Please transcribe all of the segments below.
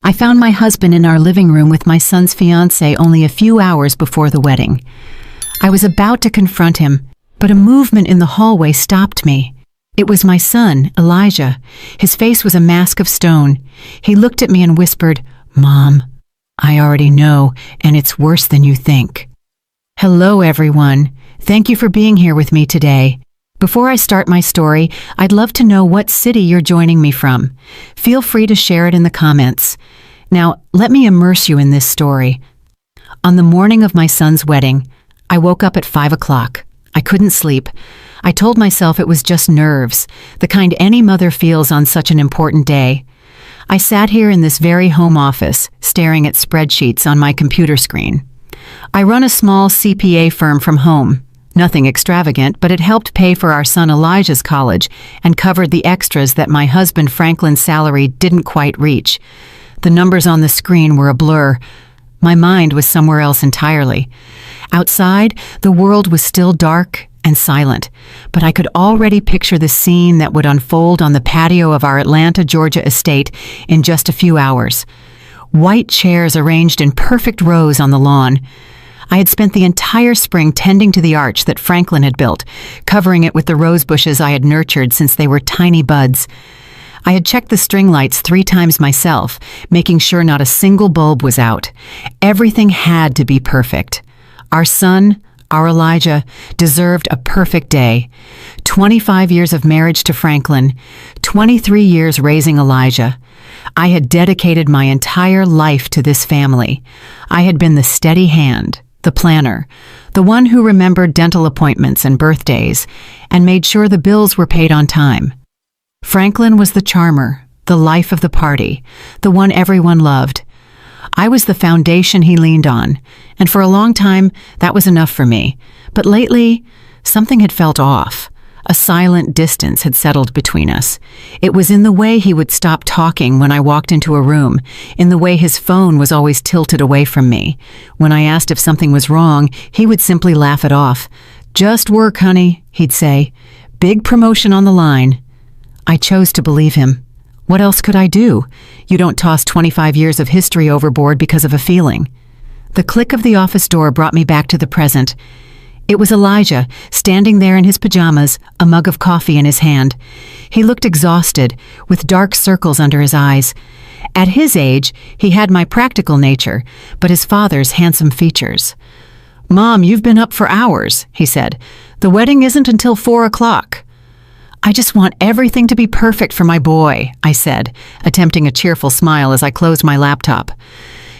I found my husband in our living room with my son's fiancée only a few hours before the wedding. I was about to confront him, but a movement in the hallway stopped me. It was my son, Elijah. His face was a mask of stone. He looked at me and whispered, "Mom, I already know, and it's worse than you think." Hello, everyone. Thank you for being here with me today. Before I start my story, I'd love to know what city you're joining me from. Feel free to share it in the comments. Now, let me immerse you in this story. On the morning of my son's wedding, I woke up at 5 o'clock. I couldn't sleep. I told myself it was just nerves, the kind any mother feels on such an important day. I sat here in this very home office, staring at spreadsheets on my computer screen. I run a small CPA firm from home. Nothing extravagant, but it helped pay for our son Elijah's college and covered the extras that my husband Franklin's salary didn't quite reach. The numbers on the screen were a blur. My mind was somewhere else entirely. Outside, the world was still dark and silent, but I could already picture the scene that would unfold on the patio of our Atlanta, Georgia estate in just a few hours. White chairs arranged in perfect rows on the lawn. I had spent the entire spring tending to the arch that Franklin had built, covering it with the rose bushes I had nurtured since they were tiny buds. I had checked the string lights 3 times myself, making sure not a single bulb was out. Everything had to be perfect. Our son, our Elijah, deserved a perfect day. 25 years of marriage to Franklin, 23 years raising Elijah. I had dedicated my entire life to this family. I had been the steady hand, the planner, the one who remembered dental appointments and birthdays, and made sure the bills were paid on time. Franklin was the charmer, the life of the party, the one everyone loved. I was the foundation he leaned on, and for a long time, that was enough for me. But lately, something had felt off. A silent distance had settled between us. It was in the way he would stop talking when I walked into a room, in the way his phone was always tilted away from me. When I asked if something was wrong, he would simply laugh it off. "Just work, honey," he'd say. "Big promotion on the line." I chose to believe him. What else could I do? You don't toss 25 years of history overboard because of a feeling. The click of the office door brought me back to the present. It was Elijah, standing there in his pajamas, a mug of coffee in his hand. He looked exhausted, with dark circles under his eyes. At his age, he had my practical nature, but his father's handsome features. "Mom, you've been up for hours," he said. "The wedding isn't until 4 o'clock. "I just want everything to be perfect for my boy," I said, attempting a cheerful smile as I closed my laptop.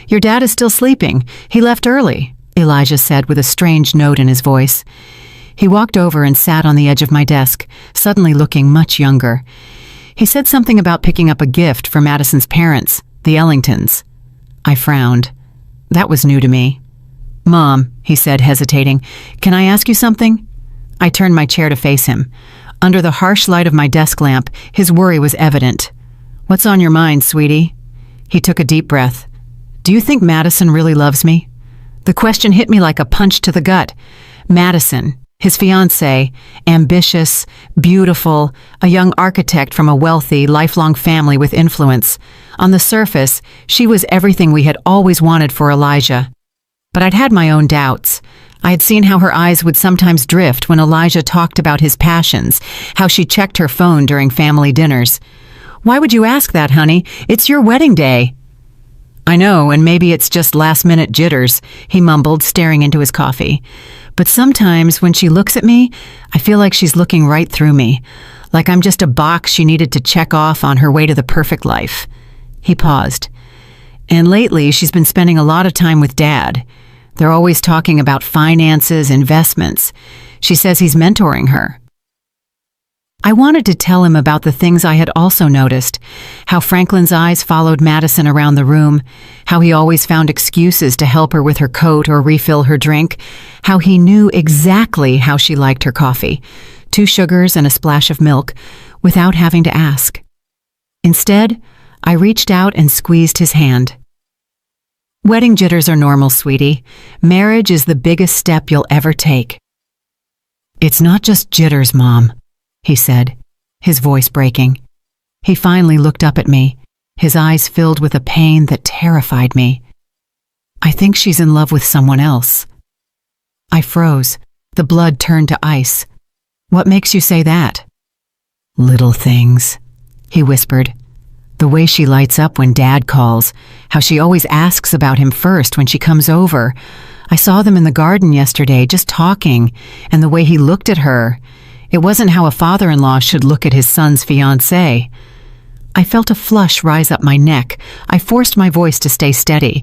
"Your dad is still sleeping. He left early," Elijah said with a strange note in his voice. He walked over and sat on the edge of my desk, suddenly looking much younger. He said something about picking up a gift for Madison's parents, the Ellingtons. I frowned. That was new to me. "Mom," he said, hesitating, "can I ask you something?" I turned my chair to face him. Under the harsh light of my desk lamp, his worry was evident. "What's on your mind, sweetie?" He took a deep breath. "Do you think Madison really loves me?" The question hit me like a punch to the gut. Madison, his fiancée, ambitious, beautiful, a young architect from a wealthy, lifelong family with influence. On the surface, she was everything we had always wanted for Elijah. But I'd had my own doubts. I had seen how her eyes would sometimes drift when Elijah talked about his passions, how she checked her phone during family dinners. "Why would you ask that, honey? It's your wedding day." "I know, and maybe it's just last-minute jitters," he mumbled, staring into his coffee. "But sometimes when she looks at me, I feel like she's looking right through me, like I'm just a box she needed to check off on her way to the perfect life." He paused. "And lately, she's been spending a lot of time with Dad. They're always talking about finances, investments. She says he's mentoring her." I wanted to tell him about the things I had also noticed, how Franklin's eyes followed Madison around the room, how he always found excuses to help her with her coat or refill her drink, how he knew exactly how she liked her coffee, 2 sugars and a splash of milk, without having to ask. Instead, I reached out and squeezed his hand. "Wedding jitters are normal, sweetie. Marriage is the biggest step you'll ever take." "It's not just jitters, Mom," he said, his voice breaking. He finally looked up at me. his eyes filled with a pain that terrified me. "I think she's in love with someone else." I froze. The blood turned to ice. "What makes you say that?" "Little things," he whispered. "The way she lights up when Dad calls, how she always asks about him first when she comes over. I saw them in the garden yesterday, just talking, and the way he looked at her. It wasn't how a father-in-law should look at his son's fiancée." I felt a flush rise up my neck. I forced my voice to stay steady.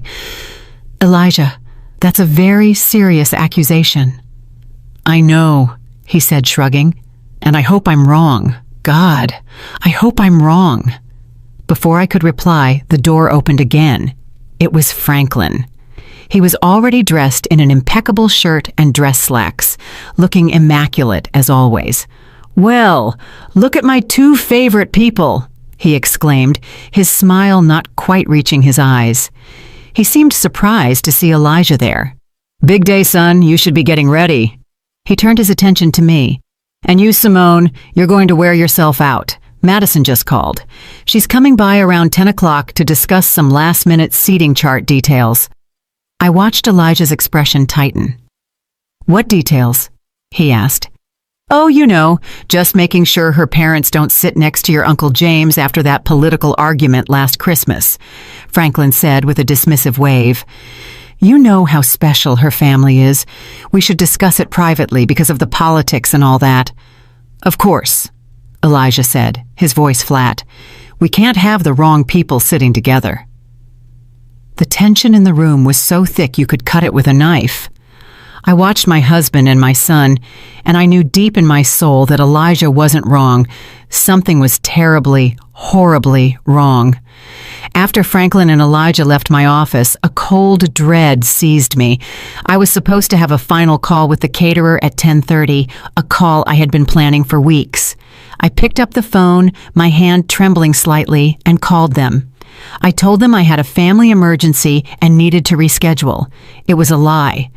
"Elijah, that's a very serious accusation." "I know," he said, shrugging, "and I hope I'm wrong. God, I hope I'm wrong." Before I could reply, the door opened again. It was Franklin. He was already dressed in an impeccable shirt and dress slacks, looking immaculate as always. "Well, look at my two favorite people," he exclaimed, his smile not quite reaching his eyes. He seemed surprised to see Elijah there. "Big day, son, you should be getting ready." He turned his attention to me. "And you, Simone, you're going to wear yourself out. Madison just called. She's coming by around 10 o'clock to discuss some last-minute seating chart details." I watched Elijah's expression tighten. "What details?" he asked. "Oh, you know, just making sure her parents don't sit next to your Uncle James after that political argument last Christmas," Franklin said with a dismissive wave. "You know how special her family is. We should discuss it privately because of the politics and all that." "Of course," Elijah said, his voice flat. "We can't have the wrong people sitting together." The tension in the room was so thick you could cut it with a knife. I watched my husband and my son, and I knew deep in my soul that Elijah wasn't wrong. Something was terribly, horribly wrong. After Franklin and Elijah left my office, a cold dread seized me. I was supposed to have a final call with the caterer at 10:30, a call I had been planning for weeks. I picked up the phone, my hand trembling slightly, and called them. I told them I had a family emergency and needed to reschedule. It was a lie.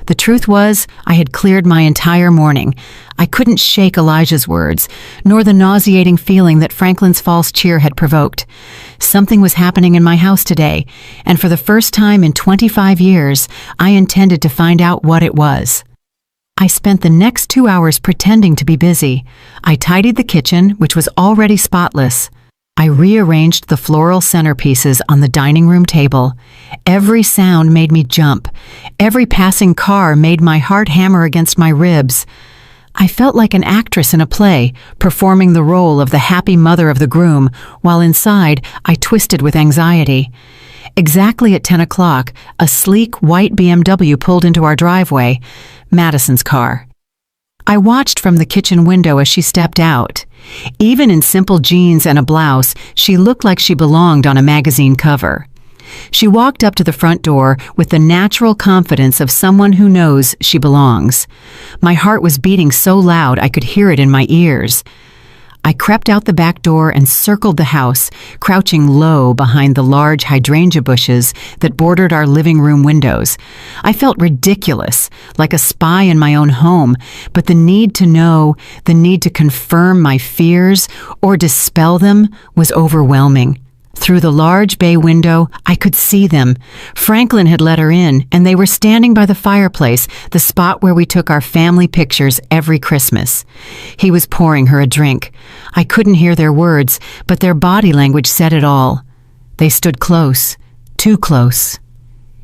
The truth was, I had cleared my entire morning. I couldn't shake Elijah's words, nor the nauseating feeling that Franklin's false cheer had provoked. Something was happening in my house today, and for the first time in 25 years, I intended to find out what it was. I spent the next 2 hours pretending to be busy. I tidied the kitchen, which was already spotless. I rearranged the floral centerpieces on the dining room table. Every sound made me jump. Every passing car made my heart hammer against my ribs. I felt like an actress in a play, performing the role of the happy mother of the groom, while inside I twisted with anxiety. Exactly at 10 o'clock, a sleek white BMW pulled into our driveway, Madison's car. I watched from the kitchen window as she stepped out. Even in simple jeans and a blouse, she looked like she belonged on a magazine cover. She walked up to the front door with the natural confidence of someone who knows she belongs. My heart was beating so loud I could hear it in my ears. I crept out the back door and circled the house, crouching low behind the large hydrangea bushes that bordered our living room windows. I felt ridiculous, like a spy in my own home, but the need to know, the need to confirm my fears or dispel them was overwhelming. Through the large bay window, I could see them. Franklin had let her in, and they were standing by the fireplace, the spot where we took our family pictures every Christmas. He was pouring her a drink. I couldn't hear their words, but their body language said it all. They stood close, too close.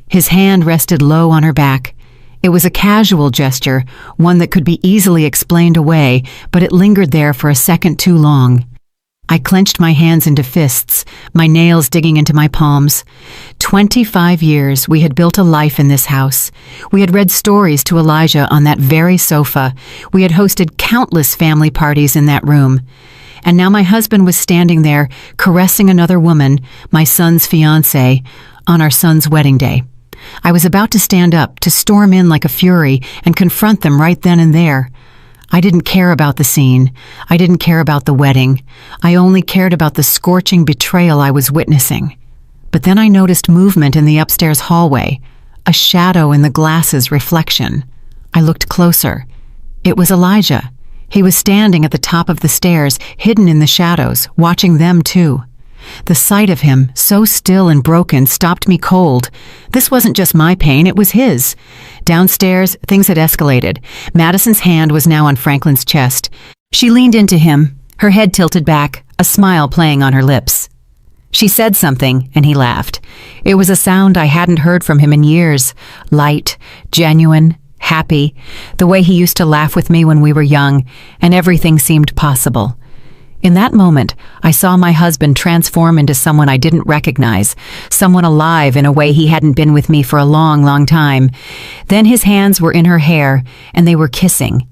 His hand rested low on her back. It was a casual gesture, one that could be easily explained away, but it lingered there for a second too long. I clenched my hands into fists, my nails digging into my palms. 25 years we had built a life in this house. We had read stories to Elijah on that very sofa. We had hosted countless family parties in that room. And now my husband was standing there, caressing another woman, my son's fiancée, on our son's wedding day. I was about to stand up, to storm in like a fury, and confront them right then and there. I didn't care about the scene. I didn't care about the wedding. I only cared about the scorching betrayal I was witnessing. But then I noticed movement in the upstairs hallway, a shadow in the glass's reflection. I looked closer. It was Elijah. He was standing at the top of the stairs, hidden in the shadows, watching them too. The sight of him, so still and broken, stopped me cold. This wasn't just my pain, it was his. Downstairs, things had escalated. Madison's hand was now on Franklin's chest. She leaned into him, her head tilted back, a smile playing on her lips. She said something, and he laughed. It was a sound I hadn't heard from him in years. Light, genuine, happy, the way he used to laugh with me when we were young, and everything seemed possible. In that moment, I saw my husband transform into someone I didn't recognize, someone alive in a way he hadn't been with me for a long, long time. Then his hands were in her hair, and they were kissing.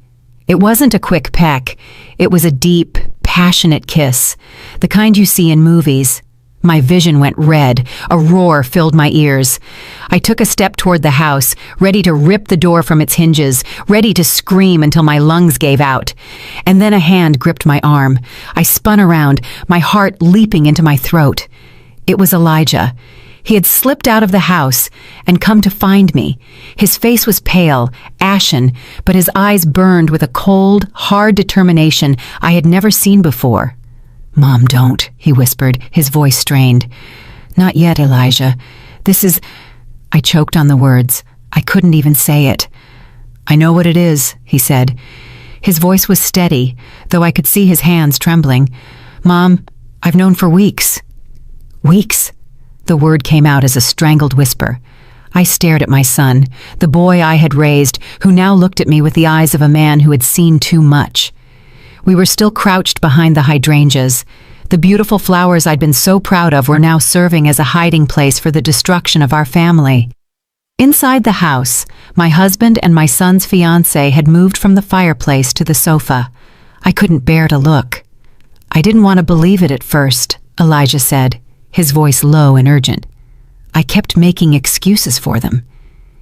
It wasn't a quick peck. It was a deep, passionate kiss, the kind you see in movies. My vision went red. A roar filled my ears. I took a step toward the house, ready to rip the door from its hinges, ready to scream until my lungs gave out. And then a hand gripped my arm. I spun around, my heart leaping into my throat. It was Elijah. He had slipped out of the house and come to find me. His face was pale, ashen, but his eyes burned with a cold, hard determination I had never seen before. "Mom, don't," he whispered, his voice strained. "Not yet, Elijah. This is—" I choked on the words. I couldn't even say it. "I know what it is," he said. His voice was steady, though I could see his hands trembling. "Mom, I've known for weeks." "Weeks?" The word came out as a strangled whisper. I stared at my son, the boy I had raised, who now looked at me with the eyes of a man who had seen too much. We were still crouched behind the hydrangeas. The beautiful flowers I'd been so proud of were now serving as a hiding place for the destruction of our family. Inside the house, my husband and my son's fiancé had moved from the fireplace to the sofa. I couldn't bear to look. "I didn't want to believe it at first," Elijah said, his voice low and urgent. "I kept making excuses for them.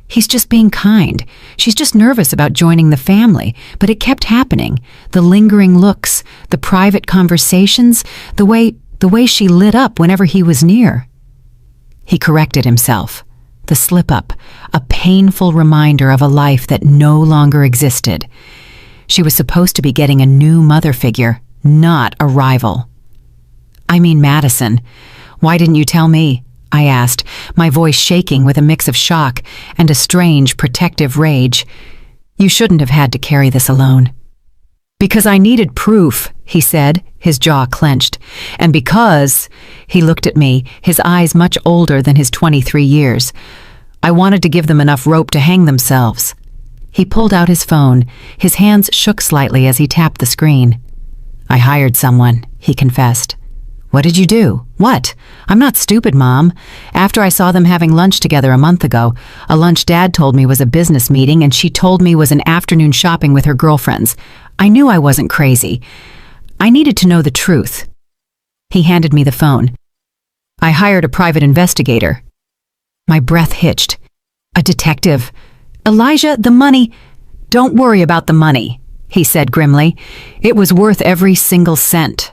He's just being kind. She's just nervous about joining the family. But it kept happening. The lingering looks, the private conversations, the way she lit up whenever he was near." He corrected himself. The slip-up, a painful reminder of a life that no longer existed. She was supposed to be getting a new mother figure, not a rival. "I mean Madison. Why didn't you tell me?" I asked, my voice shaking with a mix of shock and a strange, protective rage. "You shouldn't have had to carry this alone." "Because I needed proof," he said, his jaw clenched. "And because," he looked at me, his eyes much older than his 23 years, "I wanted to give them enough rope to hang themselves." He pulled out his phone. His hands shook slightly as he tapped the screen. "I hired someone," he confessed. "What did you do?" "What? I'm not stupid, Mom. After I saw them having lunch together a month ago, a lunch Dad told me was a business meeting and she told me was an afternoon shopping with her girlfriends. I knew I wasn't crazy. I needed to know the truth." He handed me the phone. "I hired a private investigator." My breath hitched. "A detective? Elijah, the money—" "Don't worry about the money," he said grimly. "It was worth every single cent."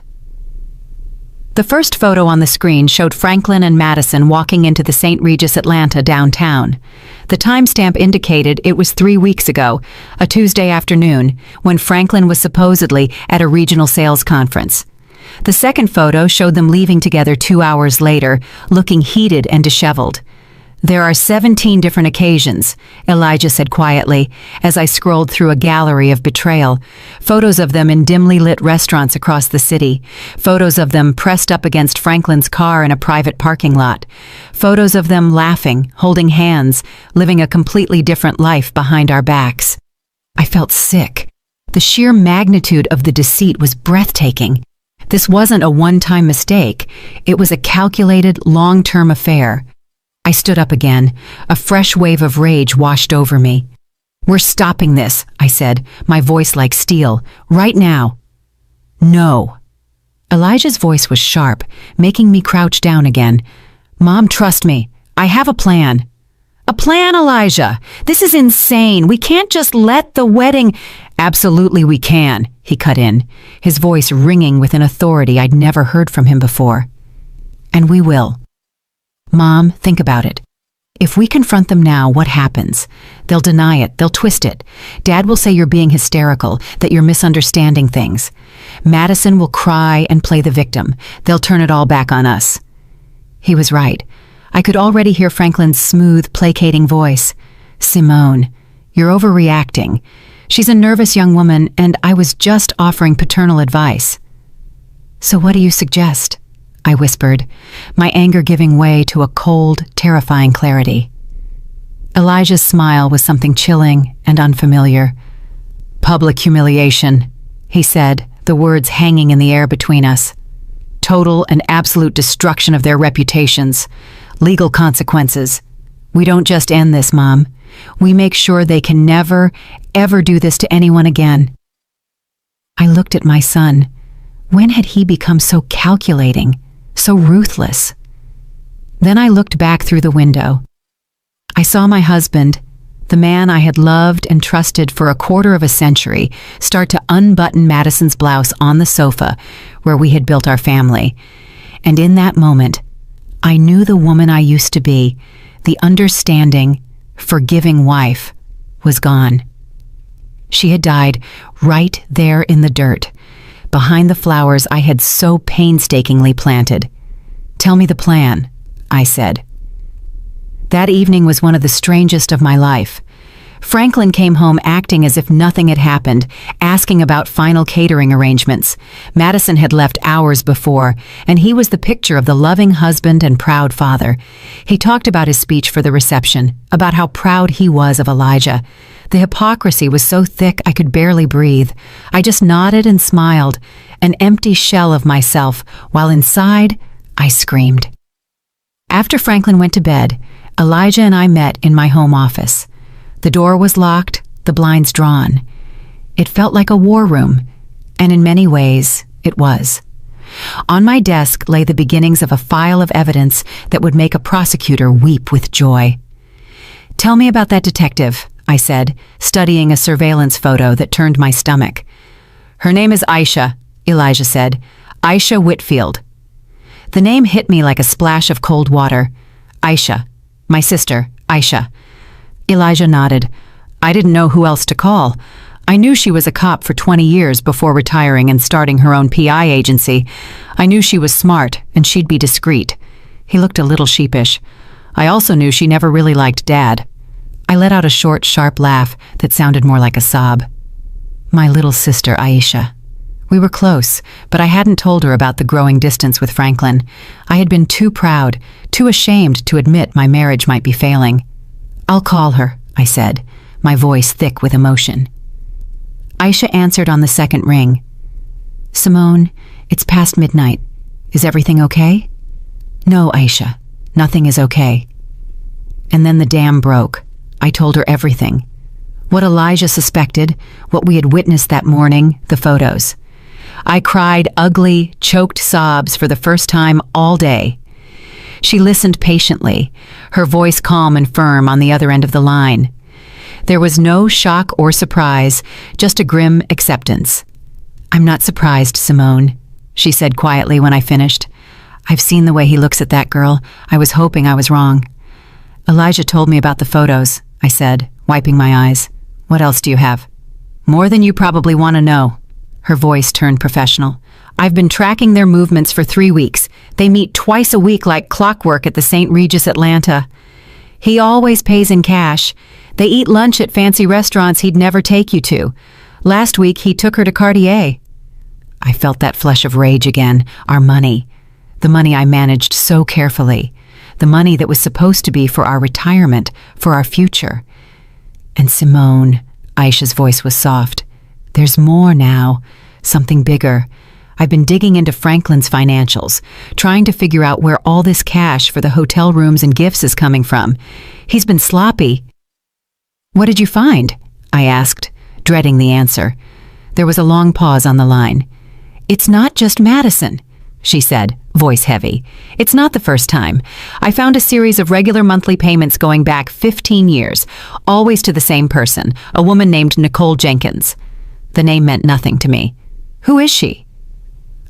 The first photo on the screen showed Franklin and Madison walking into the St. Regis Atlanta downtown. The timestamp indicated it was 3 weeks ago, a Tuesday afternoon, when Franklin was supposedly at a regional sales conference. The second photo showed them leaving together 2 hours later, looking heated and disheveled. "There are 17 different occasions," Elijah said quietly, as I scrolled through a gallery of betrayal. Photos of them in dimly lit restaurants across the city. Photos of them pressed up against Franklin's car in a private parking lot. Photos of them laughing, holding hands, living a completely different life behind our backs. I felt sick. The sheer magnitude of the deceit was breathtaking. This wasn't a one-time mistake. It was a calculated, long-term affair. I stood up again. A fresh wave of rage washed over me. "We're stopping this," I said, my voice like steel. "Right now." "No." Elijah's voice was sharp, making me crouch down again. "Mom, trust me. I have a plan." "A plan, Elijah? This is insane. We can't just let the wedding—" "Absolutely we can," he cut in, his voice ringing with an authority I'd never heard from him before. "And we will. Mom, think about it. If we confront them now, what happens? They'll deny it, they'll twist it. Dad will say you're being hysterical, that you're misunderstanding things. Madison will cry and play the victim. They'll turn it all back on us. He was right. I could already hear Franklin's smooth, placating voice. Simone, you're overreacting. She's a nervous young woman, and I was just offering paternal advice. So what do you suggest? I whispered, my anger giving way to a cold, terrifying clarity. Elijah's smile was something chilling and unfamiliar. Public humiliation, he said, the words hanging in the air between us. Total and absolute destruction of their reputations. Legal consequences. We don't just end this, Mom. We make sure they can never, ever do this to anyone again. I looked at my son. When had he become so calculating, so ruthless? Then I looked back through the window. I saw my husband, the man I had loved and trusted for a quarter of a century, start to unbutton Madison's blouse on the sofa where we had built our family. And in that moment, I knew the woman I used to be, the understanding, forgiving wife, was gone. She had died right there in the dirt, behind the flowers I had so painstakingly planted. Tell me the plan, I said. That evening was one of the strangest of my life. Franklin came home acting as if nothing had happened, asking about final catering arrangements. Madison had left hours before, and he was the picture of the loving husband and proud father. He talked about his speech for the reception, about how proud he was of Elijah. The hypocrisy was so thick I could barely breathe. I just nodded and smiled, an empty shell of myself, while inside, I screamed. After Franklin went to bed, Elijah and I met in my home office. The door was locked, the blinds drawn. It felt like a war room, and in many ways, it was. On my desk lay the beginnings of a file of evidence that would make a prosecutor weep with joy. Tell me about that detective, I said, studying a surveillance photo that turned my stomach. Her name is Aisha, Elijah said. Aisha Whitfield. The name hit me like a splash of cold water. Aisha. My sister, Aisha. Elijah nodded. I didn't know who else to call. I knew she was a cop for 20 years before retiring and starting her own PI agency. I knew she was smart and she'd be discreet. He looked a little sheepish. I also knew she never really liked Dad. I let out a short, sharp laugh that sounded more like a sob. My little sister, Aisha. We were close, but I hadn't told her about the growing distance with Franklin. I had been too proud, too ashamed to admit my marriage might be failing. I'll call her, I said, my voice thick with emotion. Aisha answered on the second ring. Simone, it's past midnight. Is everything okay? No, Aisha, nothing is okay. And then the dam broke. I told her everything. What Elijah suspected, what we had witnessed that morning, the photos. I cried ugly, choked sobs for the first time all day. She listened patiently, her voice calm and firm on the other end of the line. There was no shock or surprise, just a grim acceptance. I'm not surprised, Simone, she said quietly when I finished. I've seen the way he looks at that girl. I was hoping I was wrong. Elijah told me about the photos, I said, wiping my eyes. What else do you have? More than you probably want to know. Her voice turned professional. I've been tracking their movements for 3 weeks. They meet twice a week like clockwork at the St. Regis Atlanta. He always pays in cash. They eat lunch at fancy restaurants he'd never take you to. Last week, he took her to Cartier. I felt that flush of rage again. Our money. The money I managed so carefully. The money that was supposed to be for our retirement, for our future. And Simone, Aisha's voice was soft. There's more now. Something bigger. I've been digging into Franklin's financials, trying to figure out where all this cash for the hotel rooms and gifts is coming from. He's been sloppy. What did you find? I asked, dreading the answer. There was a long pause on the line. It's not just Madison, she said, voice heavy. It's not the first time. I found a series of regular monthly payments going back 15 years, always to the same person, a woman named Nicole Jenkins. The name meant nothing to me. Who is she?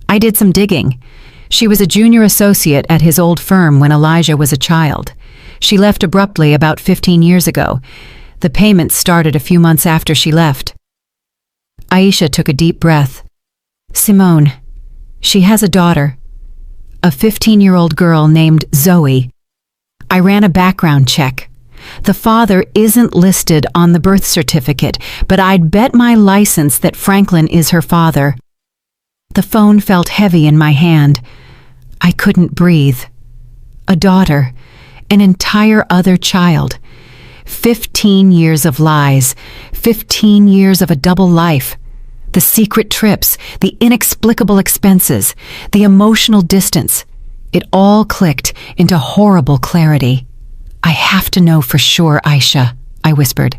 I did some digging. She was a junior associate at his old firm when Elijah was a child. She left abruptly about 15 years ago. The payments started a few months after she left. Aisha took a deep breath. Simone, she has a daughter, a 15-year-old girl named Zoe. I ran a background check. The father isn't listed on the birth certificate, but I'd bet my license that Franklin is her father. The phone felt heavy in my hand. I couldn't breathe. A daughter, an entire other child. 15 years of lies, 15 years of a double life. The secret trips, the inexplicable expenses, the emotional distance. It all clicked into horrible clarity. I have to know for sure, Aisha, I whispered.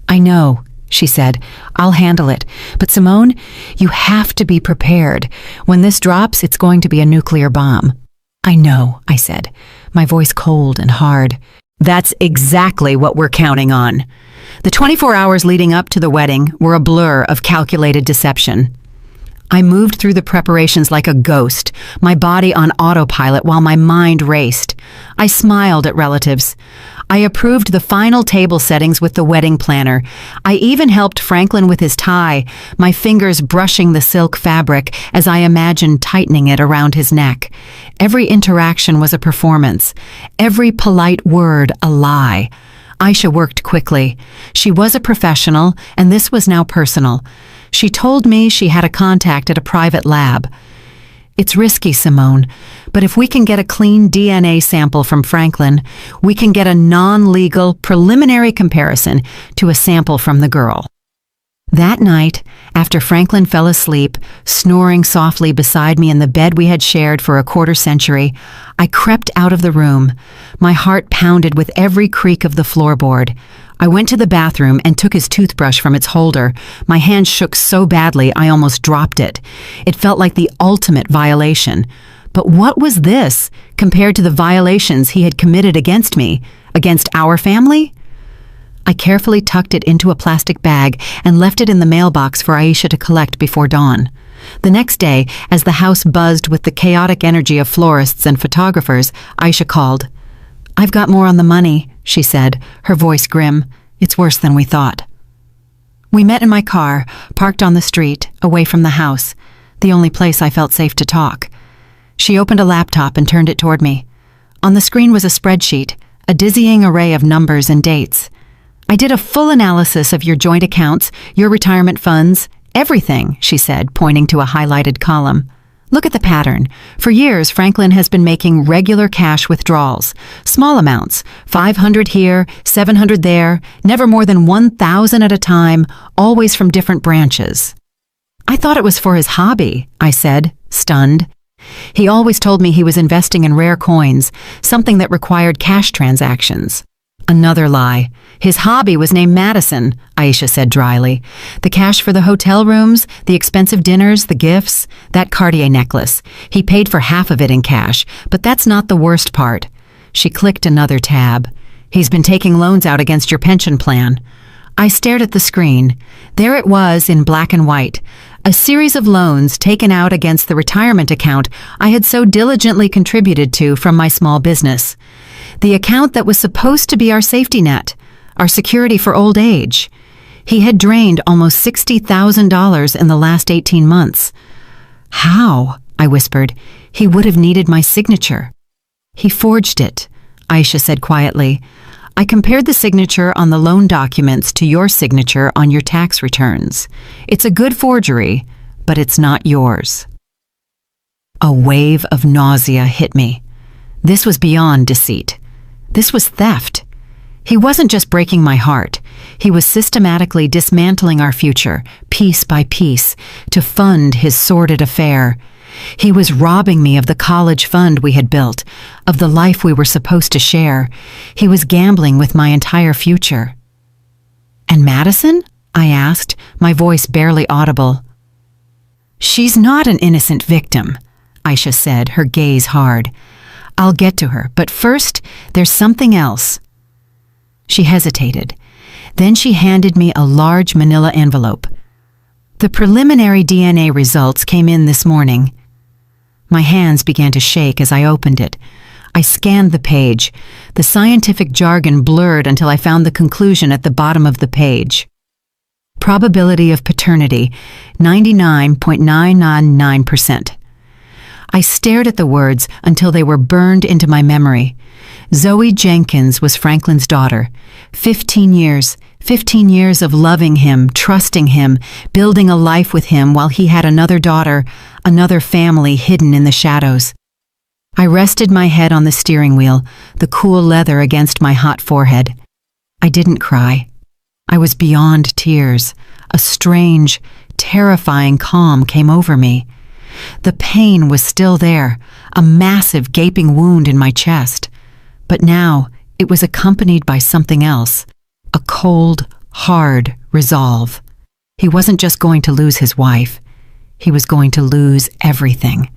I know, she said. I'll handle it. But Simone, you have to be prepared. When this drops, it's going to be a nuclear bomb. I know, I said, my voice cold and hard. That's exactly what we're counting on. The 24 hours leading up to the wedding were a blur of calculated deception. I moved through the preparations like a ghost, my body on autopilot while my mind raced. I smiled at relatives. I approved the final table settings with the wedding planner. I even helped Franklin with his tie, my fingers brushing the silk fabric as I imagined tightening it around his neck. Every interaction was a performance, every polite word a lie. Aisha worked quickly. She was a professional, and this was now personal. She told me she had a contact at a private lab. It's risky, Simone, but if we can get a clean DNA sample from Franklin, we can get a non-legal preliminary comparison to a sample from the girl. That night, after Franklin fell asleep, snoring softly beside me in the bed we had shared for a quarter century, I crept out of the room. My heart pounded with every creak of the floorboard. I went to the bathroom and took his toothbrush from its holder. My hand shook so badly I almost dropped it. It felt like the ultimate violation. But what was this compared to the violations he had committed against me, against our family? I carefully tucked it into a plastic bag and left it in the mailbox for Aisha to collect before dawn. The next day, as the house buzzed with the chaotic energy of florists and photographers, Aisha called. I've got more on the money, she said, her voice grim. It's worse than we thought. We met in my car, parked on the street, away from the house, the only place I felt safe to talk. She opened a laptop and turned it toward me. On the screen was a spreadsheet, a dizzying array of numbers and dates. I did a full analysis of your joint accounts, your retirement funds, everything, she said, pointing to a highlighted column. Look at the pattern. For years, Franklin has been making regular cash withdrawals. Small amounts, $500 here, $700 there, never more than $1,000 at a time, always from different branches. I thought it was for his hobby, I said, stunned. He always told me he was investing in rare coins, something that required cash transactions. Another lie. His hobby was named Madison, Aisha said dryly. The cash for the hotel rooms, the expensive dinners, the gifts, that Cartier necklace. He paid for half of it in cash, but that's not the worst part. She clicked another tab. He's been taking loans out against your pension plan. I stared at the screen. There it was in black and white. A series of loans taken out against the retirement account I had so diligently contributed to from my small business. The account that was supposed to be our safety net, our security for old age. He had drained almost $60,000 in the last 18 months. How? I whispered. He would have needed my signature. He forged it, Aisha said quietly. I compared the signature on the loan documents to your signature on your tax returns. It's a good forgery, but it's not yours. A wave of nausea hit me. This was beyond deceit. This was theft. He wasn't just breaking my heart. He was systematically dismantling our future, piece by piece, to fund his sordid affair. He was robbing me of the college fund we had built, of the life we were supposed to share. He was gambling with my entire future. And Madison? I asked, my voice barely audible. She's not an innocent victim, Aisha said, her gaze hard. I'll get to her, but first, there's something else. She hesitated. Then she handed me a large manila envelope. The preliminary DNA results came in this morning. My hands began to shake as I opened it. I scanned the page. The scientific jargon blurred until I found the conclusion at the bottom of the page. Probability of paternity, 99.999%. I stared at the words until they were burned into my memory. Zoe Jenkins was Franklin's daughter. 15 years of loving him, trusting him, building a life with him while he had another daughter, another family hidden in the shadows. I rested my head on the steering wheel, the cool leather against my hot forehead. I didn't cry. I was beyond tears. A strange, terrifying calm came over me. The pain was still there, a massive gaping wound in my chest. But now it was accompanied by something else, a cold, hard resolve. He wasn't just going to lose his wife. He was going to lose everything.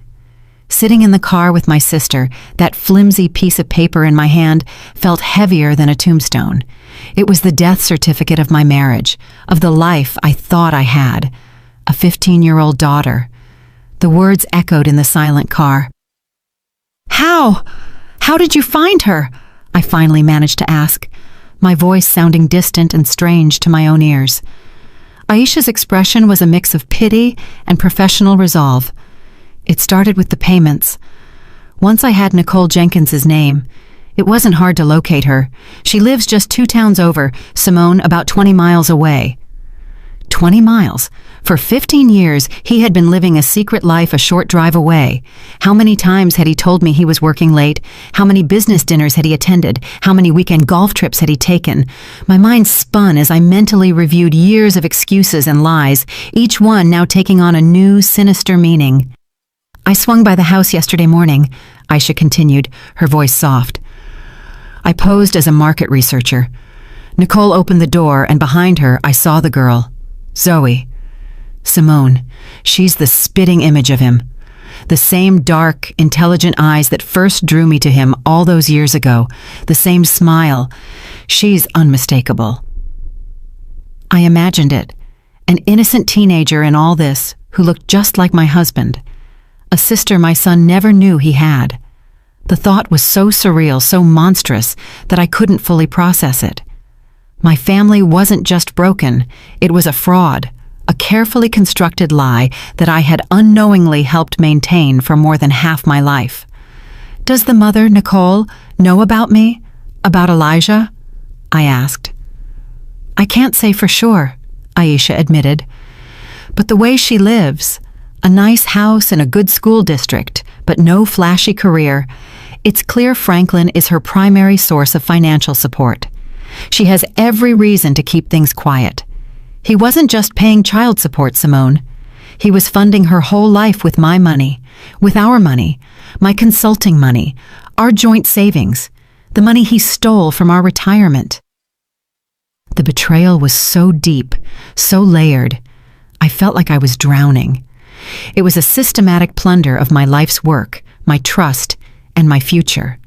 Sitting in the car with my sister, that flimsy piece of paper in my hand felt heavier than a tombstone. It was the death certificate of my marriage, of the life I thought I had. A 15-year-old daughter. The words echoed in the silent car. How? How did you find her? I finally managed to ask, my voice sounding distant and strange to my own ears. Aisha's expression was a mix of pity and professional resolve. It started with the payments. Once I had Nicole Jenkins's name. It wasn't hard to locate her. She lives just 2 towns over, Simone about 20 miles away. 20 miles. For 15 years, he had been living a secret life a short drive away. How many times had he told me he was working late? How many business dinners had he attended? How many weekend golf trips had he taken? My mind spun as I mentally reviewed years of excuses and lies, each one now taking on a new, sinister meaning. I swung by the house yesterday morning, Aisha continued, her voice soft. I posed as a market researcher. Nicole opened the door, and behind her, I saw the girl. Zoe. Simone. She's the spitting image of him. The same dark, intelligent eyes that first drew me to him all those years ago. The same smile. She's unmistakable. I imagined it. An innocent teenager in all this, who looked just like my husband. A sister my son never knew he had. The thought was so surreal, so monstrous, that I couldn't fully process it. My family wasn't just broken, it was a fraud, a carefully constructed lie that I had unknowingly helped maintain for more than half my life. Does the mother, Nicole, know about me? About Elijah? I asked. I can't say for sure, Aisha admitted. But the way she lives, a nice house in a good school district, but no flashy career, it's clear Franklin is her primary source of financial support. She has every reason to keep things quiet. He wasn't just paying child support, Simone. He was funding her whole life with my money, with our money, my consulting money, our joint savings, the money he stole from our retirement. The betrayal was so deep, so layered, I felt like I was drowning. It was a systematic plunder of my life's work, my trust, and my future.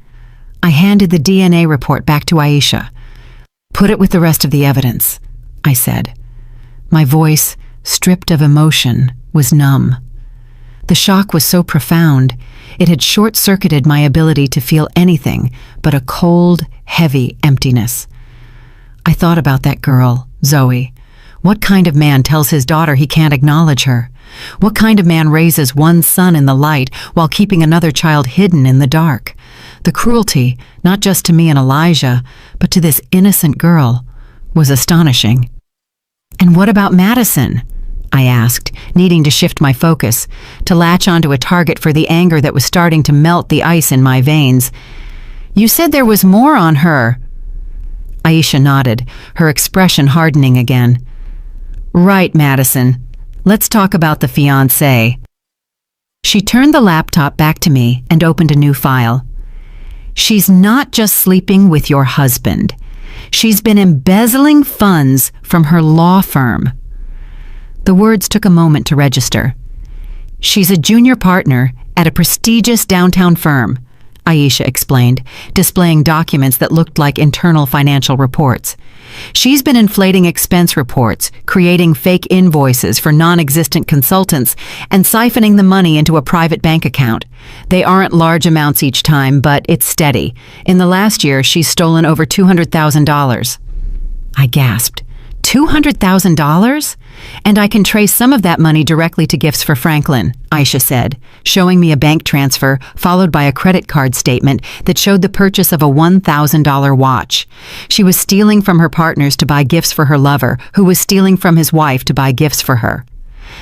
I handed the DNA report back to Aisha. Put it with the rest of the evidence, I said. My voice, stripped of emotion, was numb. The shock was so profound, it had short-circuited my ability to feel anything but a cold, heavy emptiness. I thought about that girl, Zoe. What kind of man tells his daughter he can't acknowledge her? What kind of man raises one son in the light while keeping another child hidden in the dark? The cruelty, not just to me and Elijah, but to this innocent girl, was astonishing. And what about Madison? I asked, needing to shift my focus, to latch onto a target for the anger that was starting to melt the ice in my veins. You said there was more on her. Aisha nodded, her expression hardening again. Right, Madison. Let's talk about the fiancé. She turned the laptop back to me and opened a new file. She's not just sleeping with your husband. She's been embezzling funds from her law firm. The words took a moment to register. She's a junior partner at a prestigious downtown firm, Aisha explained, displaying documents that looked like internal financial reports. She's been inflating expense reports, creating fake invoices for non-existent consultants, and siphoning the money into a private bank account. They aren't large amounts each time, but it's steady. In the last year, she's stolen over $200,000. I gasped. $200,000? And I can trace some of that money directly to gifts for Franklin, Aisha said, showing me a bank transfer followed by a credit card statement that showed the purchase of a $1,000 watch. She was stealing from her partners to buy gifts for her lover, who was stealing from his wife to buy gifts for her.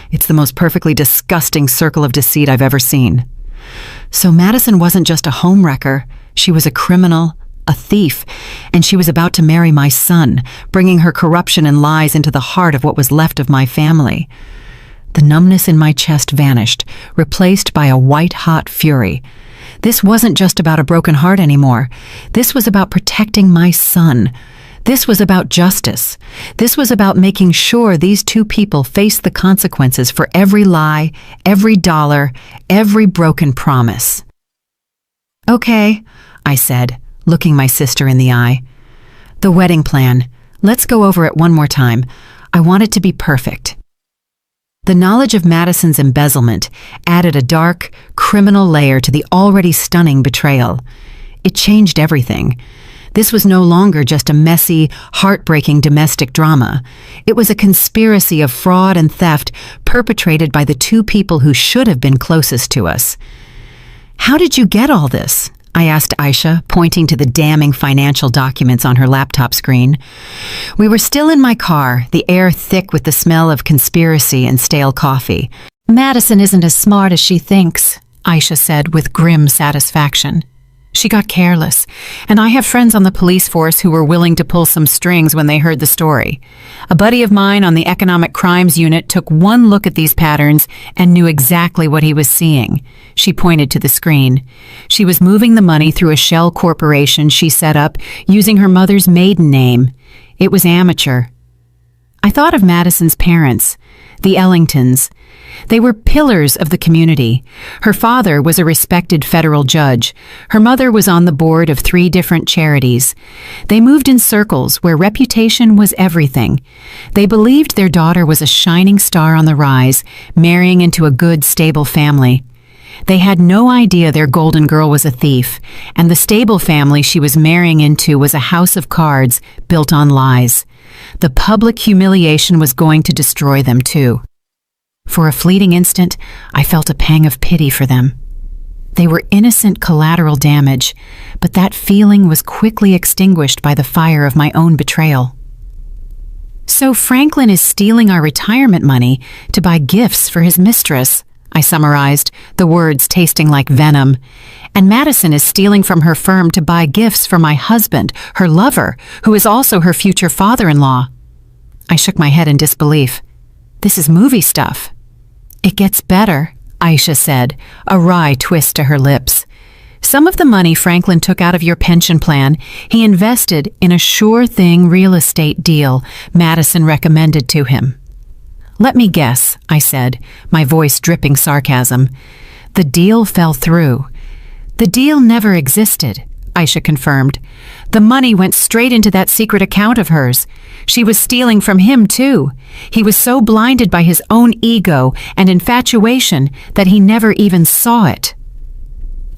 It's the most perfectly disgusting circle of deceit I've ever seen. So Madison wasn't just a homewrecker. She was a criminal, a thief, and she was about to marry my son, bringing her corruption and lies into the heart of what was left of my family. The numbness in my chest vanished, replaced by a white-hot fury. This wasn't just about a broken heart anymore. This was about protecting my son. This was about justice. This was about making sure these two people faced the consequences for every lie, every dollar, every broken promise. "Okay," I said, looking my sister in the eye. "The wedding plan. Let's go over it one more time. I want it to be perfect." The knowledge of Madison's embezzlement added a dark, criminal layer to the already stunning betrayal. It changed everything. This was no longer just a messy, heartbreaking domestic drama. It was a conspiracy of fraud and theft perpetrated by the two people who should have been closest to us. "How did you get all this?" I asked Aisha, pointing to the damning financial documents on her laptop screen. We were still in my car, the air thick with the smell of conspiracy and stale coffee. "Madison isn't as smart as she thinks," Aisha said with grim satisfaction. "She got careless, and I have friends on the police force who were willing to pull some strings when they heard the story. A buddy of mine on the Economic Crimes Unit took one look at these patterns and knew exactly what he was seeing." She pointed to the screen. She was moving the money through a shell corporation she set up using her mother's maiden name. It was amateur. I thought of Madison's parents, the Ellingtons. They were pillars of the community. Her father was a respected federal judge. Her mother was on the board of 3 different charities. They moved in circles where reputation was everything. They believed their daughter was a shining star on the rise, marrying into a good, stable family. They had no idea their golden girl was a thief, and the stable family she was marrying into was a house of cards built on lies. The public humiliation was going to destroy them too. For a fleeting instant, I felt a pang of pity for them. They were innocent collateral damage, but that feeling was quickly extinguished by the fire of my own betrayal. "So Franklin is stealing our retirement money to buy gifts for his mistress," I summarized, the words tasting like venom. "And Madison is stealing from her firm to buy gifts for my husband, her lover, who is also her future father-in-law." I shook my head in disbelief. "This is movie stuff." "It gets better," Aisha said, a wry twist to her lips. "Some of the money Franklin took out of your pension plan, he invested in a sure-thing real estate deal Madison recommended to him." "Let me guess," I said, my voice dripping sarcasm. "The deal fell through." "The deal never existed," Aisha confirmed. "The money went straight into that secret account of hers. She was stealing from him, too. He was so blinded by his own ego and infatuation that he never even saw it."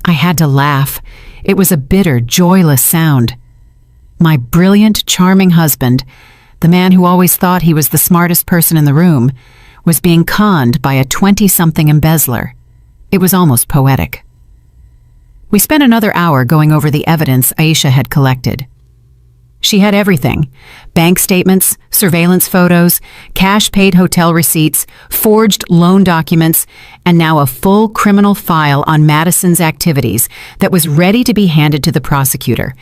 I had to laugh. It was a bitter, joyless sound. My brilliant, charming husband, the man who always thought he was the smartest person in the room, was being conned by a 20-something embezzler. It was almost poetic. We spent another hour going over the evidence Aisha had collected. She had everything: bank statements, surveillance photos, cash-paid hotel receipts, forged loan documents, and now a full criminal file on Madison's activities that was ready to be handed to the prosecutor.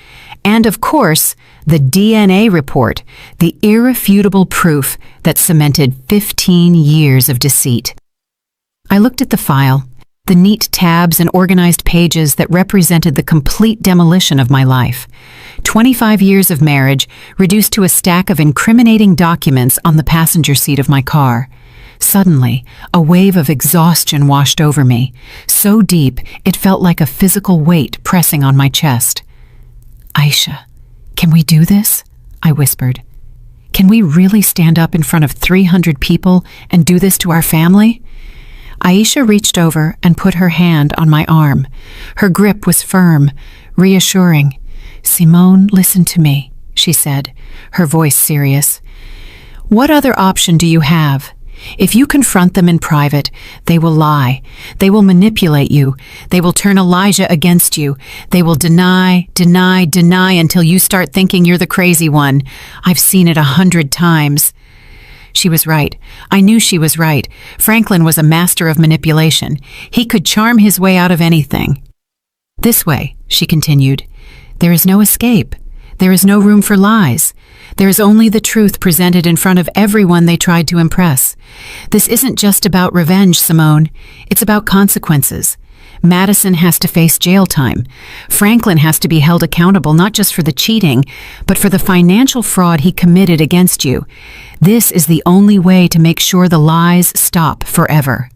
And of course, the DNA report, the irrefutable proof that cemented 15 years of deceit. I looked at the file, the neat tabs and organized pages that represented the complete demolition of my life. 25 years of marriage reduced to a stack of incriminating documents on the passenger seat of my car. Suddenly, a wave of exhaustion washed over me, so deep it felt like a physical weight pressing on my chest. "Aisha, can we do this?" I whispered. "Can we really stand up in front of 300 people and do this to our family?" Aisha reached over and put her hand on my arm. Her grip was firm, reassuring. "Simone, listen to me," she said, her voice serious. "What other option do you have? If you confront them in private, they will lie. They will manipulate you. They will turn Elijah against you. They will deny until you start thinking you're the crazy one. I've seen it 100 times. She was right. I knew she was right. Franklin was a master of manipulation. He could charm his way out of anything. "This way," she continued. "There is no escape. There is no room for lies. There is only the truth presented in front of everyone they tried to impress. This isn't just about revenge, Simone. It's about consequences. Madison has to face jail time. Franklin has to be held accountable not just for the cheating, but for the financial fraud he committed against you. This is the only way to make sure the lies stop forever."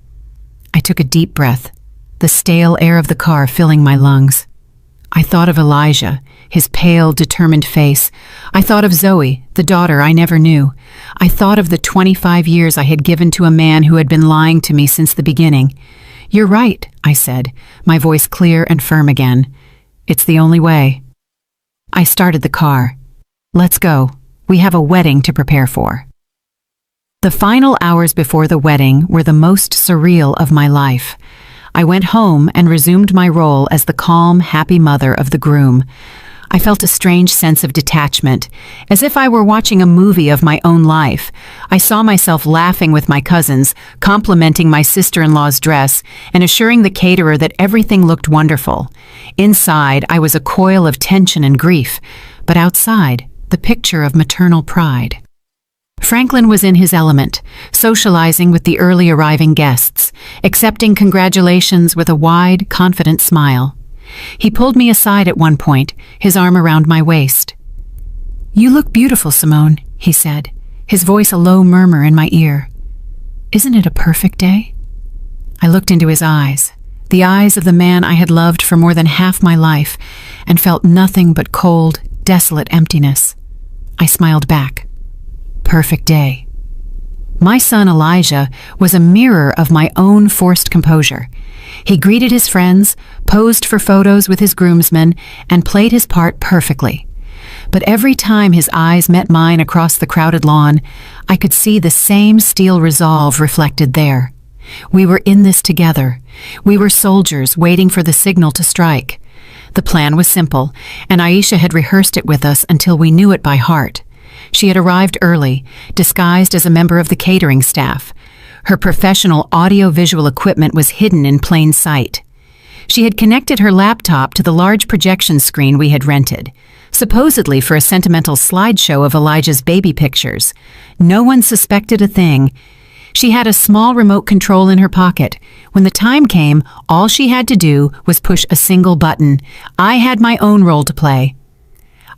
I took a deep breath, the stale air of the car filling my lungs. I thought of Elijah, his pale, determined face. I thought of Zoe, the daughter I never knew. I thought of the 25 years I had given to a man who had been lying to me since the beginning. "You're right," I said, my voice clear and firm again. "It's the only way." I started the car. "Let's go. We have a wedding to prepare for." The final hours before the wedding were the most surreal of my life. I went home and resumed my role as the calm, happy mother of the groom. I felt a strange sense of detachment, as if I were watching a movie of my own life. I saw myself laughing with my cousins, complimenting my sister-in-law's dress, and assuring the caterer that everything looked wonderful. Inside, I was a coil of tension and grief, but outside, the picture of maternal pride. Franklin was in his element, socializing with the early arriving guests, accepting congratulations with a wide, confident smile. He pulled me aside at one point, his arm around my waist. "You look beautiful, Simone," he said, his voice a low murmur in my ear. "Isn't it a perfect day?" I looked into his eyes, the eyes of the man I had loved for more than half my life, and felt nothing but cold, desolate emptiness. I smiled back. Perfect day. My son Elijah was a mirror of my own forced composure. He greeted his friends, posed for photos with his groomsmen, and played his part perfectly. But every time his eyes met mine across the crowded lawn, I could see the same steel resolve reflected there. We were in this together. We were soldiers waiting for the signal to strike. The plan was simple, and Aisha had rehearsed it with us until we knew it by heart. She had arrived early, disguised as a member of the catering staff. Her professional audio-visual equipment was hidden in plain sight. She had connected her laptop to the large projection screen we had rented, supposedly for a sentimental slideshow of Elijah's baby pictures. No one suspected a thing. She had a small remote control in her pocket. When the time came, all she had to do was push a single button. I had my own role to play.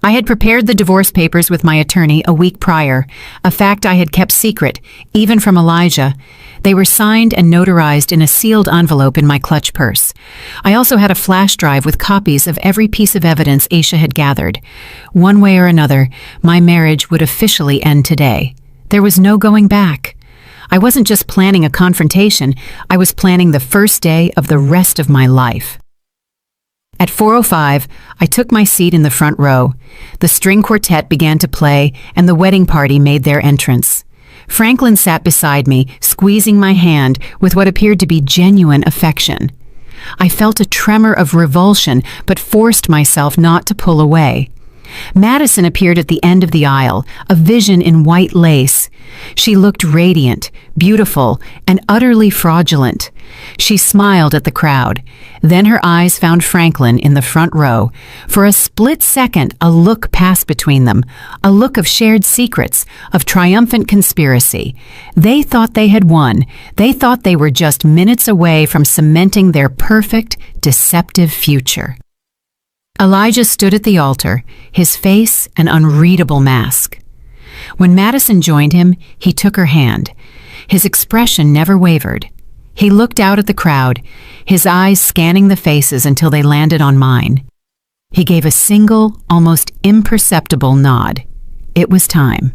I had prepared the divorce papers with my attorney a week prior, a fact I had kept secret, even from Elijah. They were signed and notarized in a sealed envelope in my clutch purse. I also had a flash drive with copies of every piece of evidence Aisha had gathered. One way or another, my marriage would officially end today. There was no going back. I wasn't just planning a confrontation, I was planning the first day of the rest of my life. At 4:05, I took my seat in the front row. The string quartet began to play, and the wedding party made their entrance. Franklin sat beside me, squeezing my hand with what appeared to be genuine affection. I felt a tremor of revulsion, but forced myself not to pull away. Madison appeared at the end of the aisle, a vision in white lace. She looked radiant, beautiful, and utterly fraudulent. She smiled at the crowd. Then her eyes found Franklin in the front row. For a split second, a look passed between them, a look of shared secrets, of triumphant conspiracy. They thought they had won. They thought they were just minutes away from cementing their perfect, deceptive future. Elijah stood at the altar, his face an unreadable mask. When Madison joined him, he took her hand. His expression never wavered. He looked out at the crowd, his eyes scanning the faces until they landed on mine. He gave a single, almost imperceptible nod. It was time.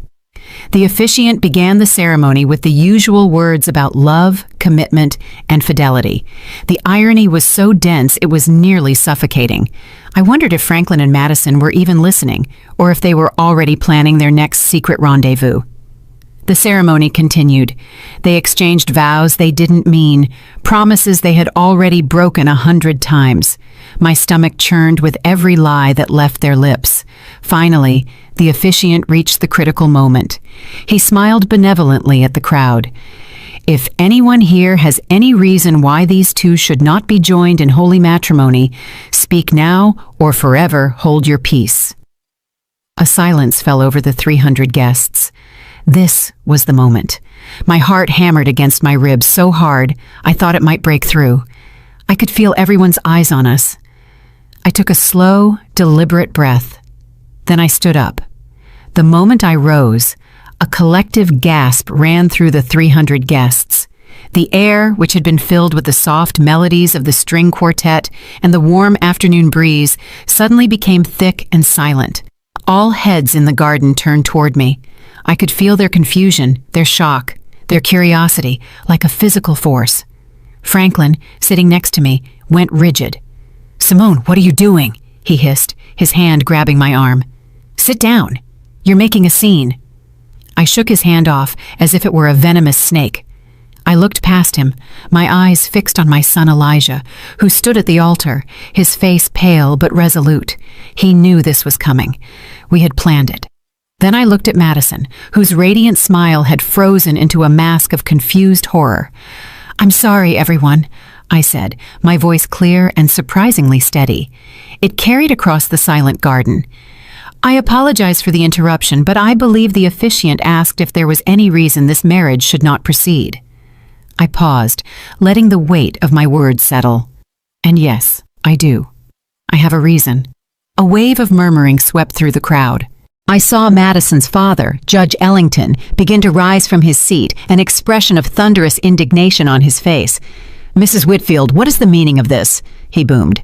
The officiant began the ceremony with the usual words about love, commitment, and fidelity. The irony was so dense it was nearly suffocating. I wondered if Franklin and Madison were even listening, or if they were already planning their next secret rendezvous. The ceremony continued. They exchanged vows they didn't mean, promises they had already broken 100 times. My stomach churned with every lie that left their lips. Finally, the officiant reached the critical moment. He smiled benevolently at the crowd. If anyone here has any reason why these two should not be joined in holy matrimony, speak now or forever hold your peace. A silence fell over the 300 guests. This was the moment. My heart hammered against my ribs so hard I thought it might break through. I could feel everyone's eyes on us. I took a slow, deliberate breath. Then I stood up. The moment I rose, a collective gasp ran through the 300 guests. The air, which had been filled with the soft melodies of the string quartet and the warm afternoon breeze, suddenly became thick and silent. All heads in the garden turned toward me. I could feel their confusion, their shock, their curiosity, like a physical force. Franklin, sitting next to me, went rigid. "Simone, what are you doing?" he hissed, his hand grabbing my arm. "Sit down. You're making a scene." I shook his hand off as if it were a venomous snake. I looked past him, my eyes fixed on my son Elijah, who stood at the altar, his face pale but resolute. He knew this was coming. We had planned it. Then I looked at Madison, whose radiant smile had frozen into a mask of confused horror. "I'm sorry, everyone," I said, my voice clear and surprisingly steady. It carried across the silent garden. "I apologize for the interruption, but I believe the officiant asked if there was any reason this marriage should not proceed." I paused, letting the weight of my words settle. "And yes, I do. I have a reason." A wave of murmuring swept through the crowd. I saw Madison's father, Judge Ellington, begin to rise from his seat, an expression of thunderous indignation on his face. "Mrs. Whitfield, what is the meaning of this?" he boomed.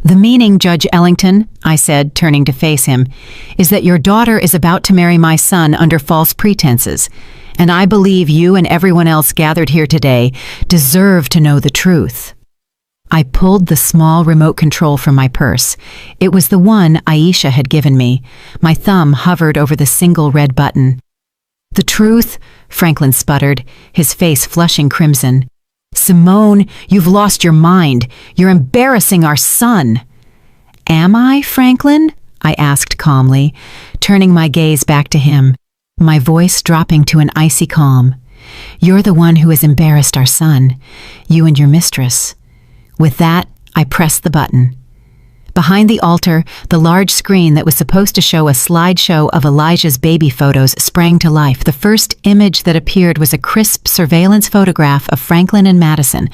"The meaning, Judge Ellington," I said, turning to face him, "is that your daughter is about to marry my son under false pretenses, and I believe you and everyone else gathered here today deserve to know the truth." I pulled the small remote control from my purse. It was the one Aisha had given me. My thumb hovered over the single red button. "The truth?" Franklin sputtered, his face flushing crimson. "Simone, you've lost your mind. You're embarrassing our son." "Am I, Franklin?" I asked calmly, turning my gaze back to him, my voice dropping to an icy calm. "You're the one who has embarrassed our son, you and your mistress." With that, I pressed the button. Behind the altar, the large screen that was supposed to show a slideshow of Elijah's baby photos sprang to life. The first image that appeared was a crisp surveillance photograph of Franklin and Madison,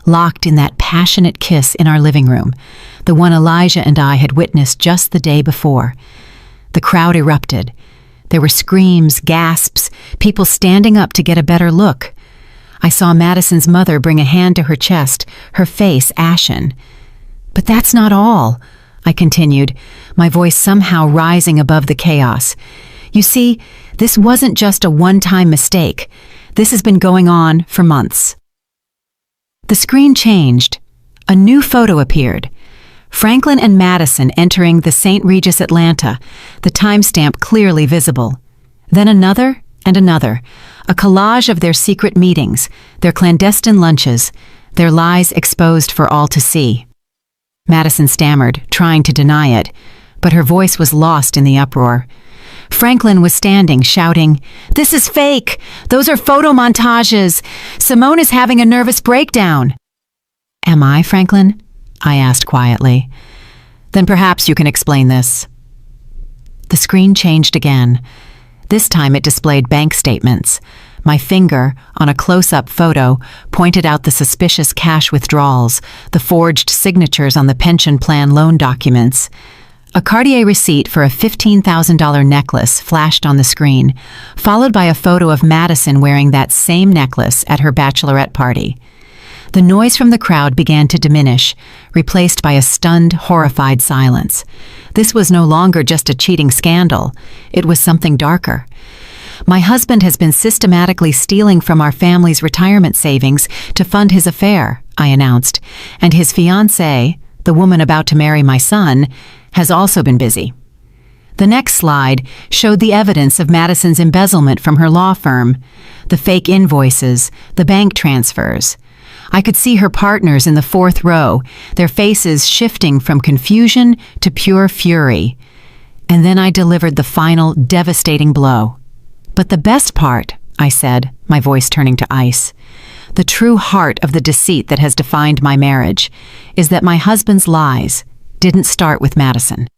locked in that passionate kiss in our living room, the one Elijah and I had witnessed just the day before. The crowd erupted. There were screams, gasps, people standing up to get a better look. I saw Madison's mother bring a hand to her chest, her face ashen. "But that's not all," I continued, my voice somehow rising above the chaos. "You see, this wasn't just a one-time mistake. This has been going on for months." The screen changed. A new photo appeared. Franklin and Madison entering the St. Regis Atlanta, the timestamp clearly visible. Then another and another, a collage of their secret meetings, their clandestine lunches, their lies exposed for all to see. Madison stammered, trying to deny it, but her voice was lost in the uproar. Franklin was standing, shouting, "This is fake! Those are photo montages! Simone is having a nervous breakdown!" "Am I, Franklin?" I asked quietly. "Then perhaps you can explain this." The screen changed again. This time it displayed bank statements. My finger, on a close-up photo, pointed out the suspicious cash withdrawals, the forged signatures on the pension plan loan documents. A Cartier receipt for a $15,000 necklace flashed on the screen, followed by a photo of Madison wearing that same necklace at her bachelorette party. The noise from the crowd began to diminish, replaced by a stunned, horrified silence. This was no longer just a cheating scandal. It was something darker. My husband has been systematically stealing from our family's retirement savings to fund his affair, I announced, and his fiancée, the woman about to marry my son, has also been busy. The next slide showed the evidence of Madison's embezzlement from her law firm, the fake invoices, the bank transfers. I could see her partners in the fourth row, their faces shifting from confusion to pure fury. And then I delivered the final devastating blow. "But the best part," I said, my voice turning to ice, "the true heart of the deceit that has defined my marriage, is that my husband's lies didn't start with Madison."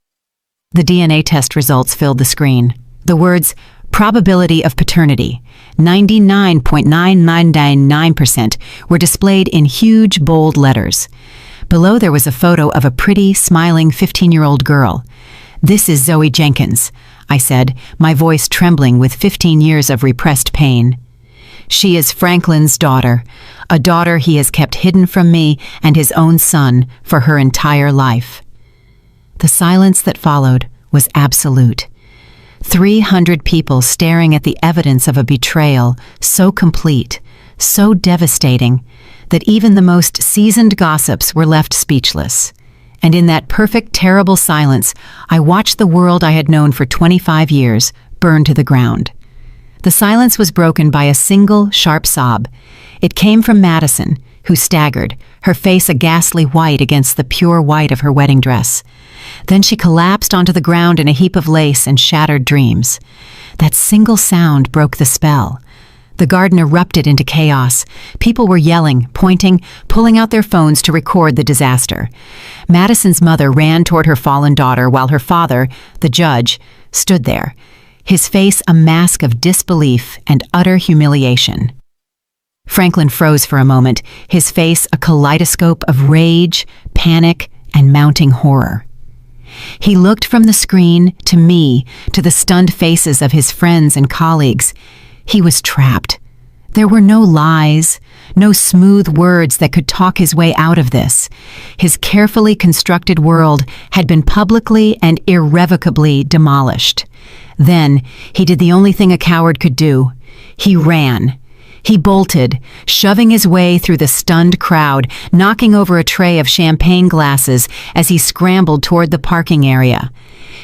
The DNA test results filled the screen. The words, "probability of paternity," 99.9999%, were displayed in huge, bold letters. Below there was a photo of a pretty, smiling 15-year-old girl. "This is Zoe Jenkins," I said, my voice trembling with 15 years of repressed pain. "She is Franklin's daughter, a daughter he has kept hidden from me and his own son for her entire life." The silence that followed was absolute. 300 people staring at the evidence of a betrayal so complete, so devastating, that even the most seasoned gossips were left speechless. And in that perfect, terrible silence, I watched the world I had known for 25 years burn to the ground. The silence was broken by a single, sharp sob. It came from Madison, who staggered, her face a ghastly white against the pure white of her wedding dress. Then she collapsed onto the ground in a heap of lace and shattered dreams. That single sound broke the spell. The garden erupted into chaos. People were yelling, pointing, pulling out their phones to record the disaster. Madison's mother ran toward her fallen daughter while her father, the judge, stood there, his face a mask of disbelief and utter humiliation. Franklin froze for a moment, his face a kaleidoscope of rage, panic, and mounting horror. He looked from the screen to me, to the stunned faces of his friends and colleagues. He was trapped. There were no lies, no smooth words that could talk his way out of this. His carefully constructed world had been publicly and irrevocably demolished. Then he did the only thing a coward could do. He ran. He bolted, shoving his way through the stunned crowd, knocking over a tray of champagne glasses as he scrambled toward the parking area.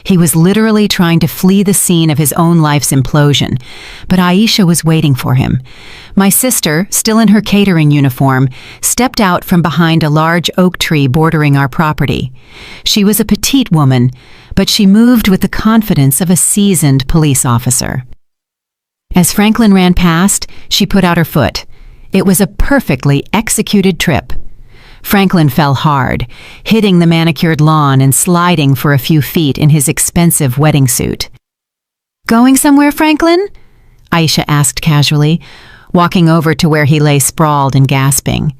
He was literally trying to flee the scene of his own life's implosion, but Aisha was waiting for him. My sister, still in her catering uniform, stepped out from behind a large oak tree bordering our property. She was a petite woman, but she moved with the confidence of a seasoned police officer. As Franklin ran past, she put out her foot. It was a perfectly executed trip. Franklin fell hard, hitting the manicured lawn and sliding for a few feet in his expensive wedding suit. "Going somewhere, Franklin?" Aisha asked casually, walking over to where he lay sprawled and gasping.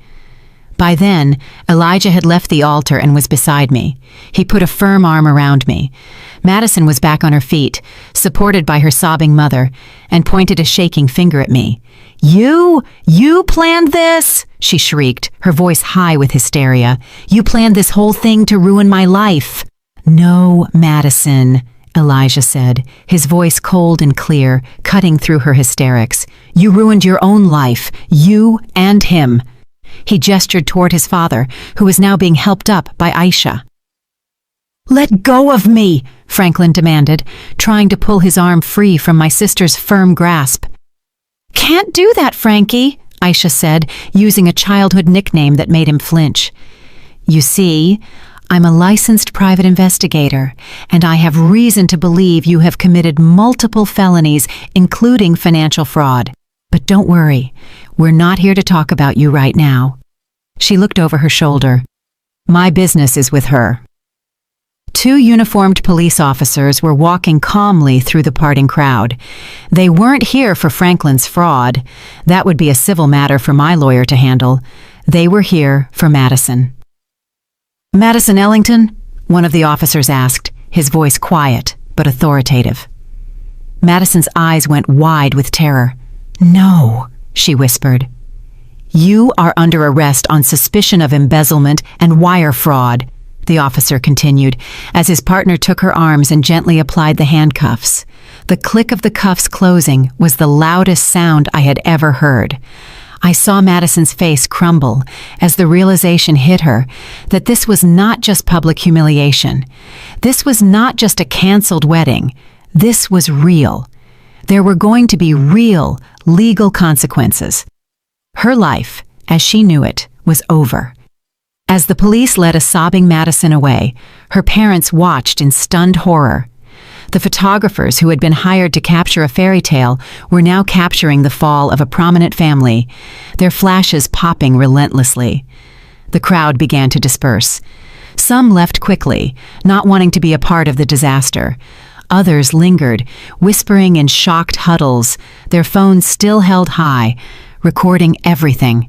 By then, Elijah had left the altar and was beside me. He put a firm arm around me. Madison was back on her feet, supported by her sobbing mother, and pointed a shaking finger at me. You planned this?" she shrieked, her voice high with hysteria. "You planned this whole thing to ruin my life." "No, Madison," Elijah said, his voice cold and clear, cutting through her hysterics. "You ruined your own life, you and him." He gestured toward his father, who was now being helped up by Aisha. "Let go of me," Franklin demanded, trying to pull his arm free from my sister's firm grasp. "Can't do that, Frankie," Aisha said, using a childhood nickname that made him flinch. "You see, I'm a licensed private investigator, and I have reason to believe you have committed multiple felonies, including financial fraud. But don't worry, we're not here to talk about you right now." She looked over her shoulder. "My business is with her." Two uniformed police officers were walking calmly through the parting crowd. They weren't here for Franklin's fraud. That would be a civil matter for my lawyer to handle. They were here for Madison. "Madison Ellington?" one of the officers asked, his voice quiet but authoritative. Madison's eyes went wide with terror. "No," she whispered. "You are under arrest on suspicion of embezzlement and wire fraud," the officer continued, as his partner took her arms and gently applied the handcuffs. The click of the cuffs closing was the loudest sound I had ever heard. I saw Madison's face crumble as the realization hit her that this was not just public humiliation. This was not just a canceled wedding. This was real. There were going to be real, legal consequences. Her life, as she knew it, was over. As the police led a sobbing Madison away, her parents watched in stunned horror. The photographers who had been hired to capture a fairy tale were now capturing the fall of a prominent family, their flashes popping relentlessly. The crowd began to disperse. Some left quickly, not wanting to be a part of the disaster. Others lingered, whispering in shocked huddles, their phones still held high, recording everything.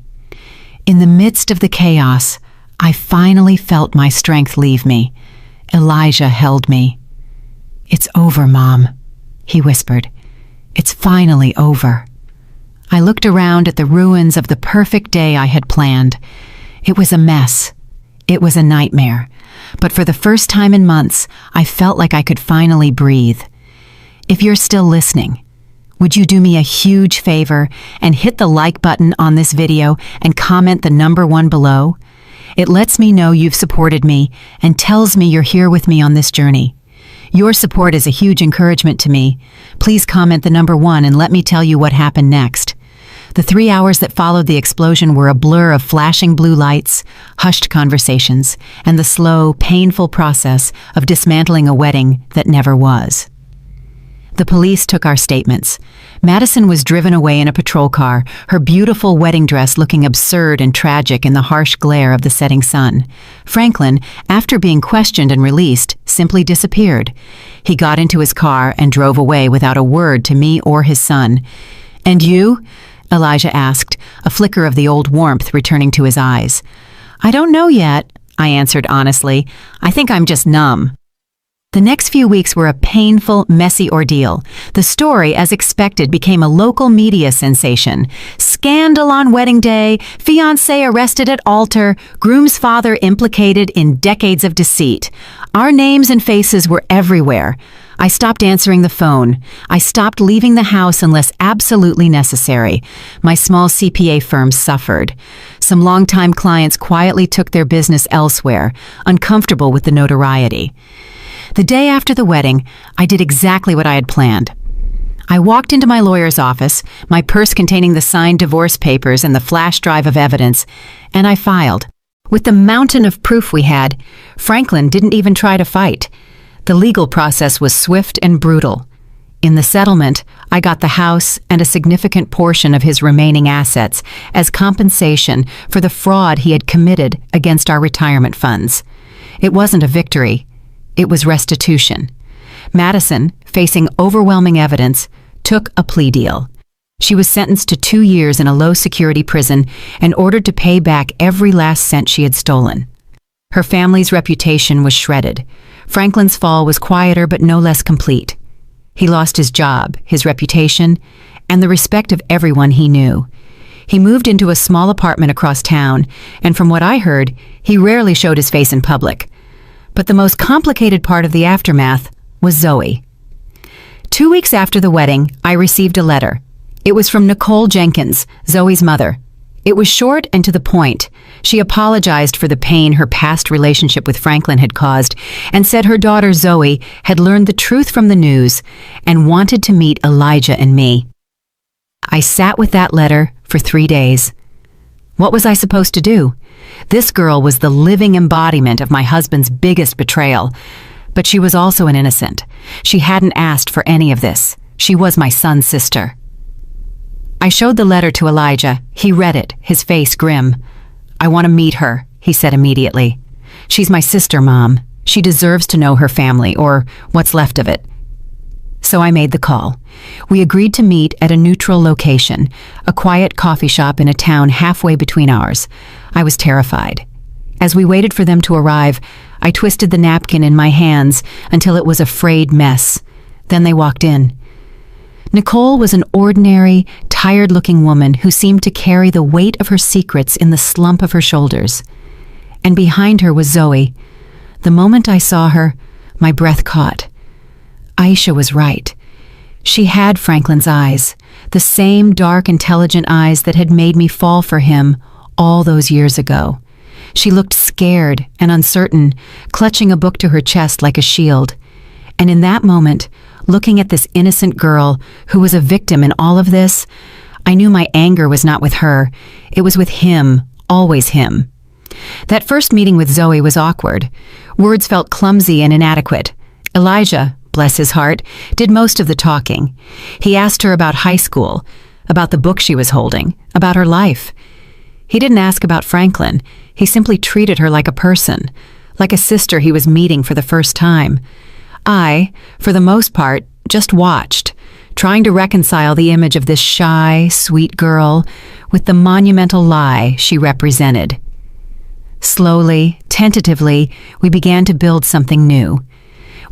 In the midst of the chaos, I finally felt my strength leave me. Elijah held me. "It's over, Mom," he whispered. "It's finally over." I looked around at the ruins of the perfect day I had planned. It was a mess. It was a nightmare. But for the first time in months, I felt like I could finally breathe. If you're still listening, would you do me a huge favor and hit the like button on this video and comment the number 1 below? It lets me know you've supported me and tells me you're here with me on this journey. Your support is a huge encouragement to me. Please comment the number 1 and let me tell you what happened next. The 3 hours that followed the explosion were a blur of flashing blue lights, hushed conversations, and the slow, painful process of dismantling a wedding that never was. The police took our statements. Madison was driven away in a patrol car, her beautiful wedding dress looking absurd and tragic in the harsh glare of the setting sun. Franklin, after being questioned and released, simply disappeared. He got into his car and drove away without a word to me or his son. "And you?" Elijah asked, a flicker of the old warmth returning to his eyes. "I don't know yet," I answered honestly. "I think I'm just numb." The next few weeks were a painful, messy ordeal. The story, as expected, became a local media sensation. Scandal on wedding day, fiancé arrested at altar, groom's father implicated in decades of deceit. Our names and faces were everywhere. I stopped answering the phone. I stopped leaving the house unless absolutely necessary. My small CPA firm suffered. Some longtime clients quietly took their business elsewhere, uncomfortable with the notoriety. The day after the wedding, I did exactly what I had planned. I walked into my lawyer's office, my purse containing the signed divorce papers and the flash drive of evidence, and I filed. With the mountain of proof we had, Franklin didn't even try to fight. The legal process was swift and brutal. In the settlement, I got the house and a significant portion of his remaining assets as compensation for the fraud he had committed against our retirement funds. It wasn't a victory. It was restitution. Madison, facing overwhelming evidence, took a plea deal. She was sentenced to 2 years in a low-security prison and ordered to pay back every last cent she had stolen. Her family's reputation was shredded. Franklin's fall was quieter but no less complete. He lost his job, his reputation, and the respect of everyone he knew. He moved into a small apartment across town, and from what I heard, he rarely showed his face in public. But the most complicated part of the aftermath was Zoe. 2 weeks after the wedding, I received a letter. It was from Nicole Jenkins, Zoe's mother. It was short and to the point. She apologized for the pain her past relationship with Franklin had caused and said her daughter Zoe had learned the truth from the news and wanted to meet Elijah and me. I sat with that letter for 3 days. What was I supposed to do? This girl was the living embodiment of my husband's biggest betrayal, but she was also an innocent. She hadn't asked for any of this. She was my son's sister. I showed the letter to Elijah. He read it, his face grim. "I want to meet her," he said immediately. "She's my sister, Mom. She deserves to know her family, or what's left of it." So I made the call. We agreed to meet at a neutral location, a quiet coffee shop in a town halfway between ours. I was terrified. As we waited for them to arrive, I twisted the napkin in my hands until it was a frayed mess. Then they walked in. Nicole was an ordinary, tired-looking woman who seemed to carry the weight of her secrets in the slump of her shoulders. And behind her was Zoe. The moment I saw her, my breath caught. Aisha was right. She had Franklin's eyes, the same dark, intelligent eyes that had made me fall for him all those years ago. She looked scared and uncertain, clutching a book to her chest like a shield. And in that moment, looking at this innocent girl who was a victim in all of this, I knew my anger was not with her. It was with him, always him. That first meeting with Zoe was awkward. Words felt clumsy and inadequate. Elijah, bless his heart, did most of the talking. He asked her about high school, about the book she was holding, about her life. He didn't ask about Franklin. He simply treated her like a person, like a sister he was meeting for the first time. I, for the most part, just watched, trying to reconcile the image of this shy, sweet girl with the monumental lie she represented. Slowly, tentatively, we began to build something new.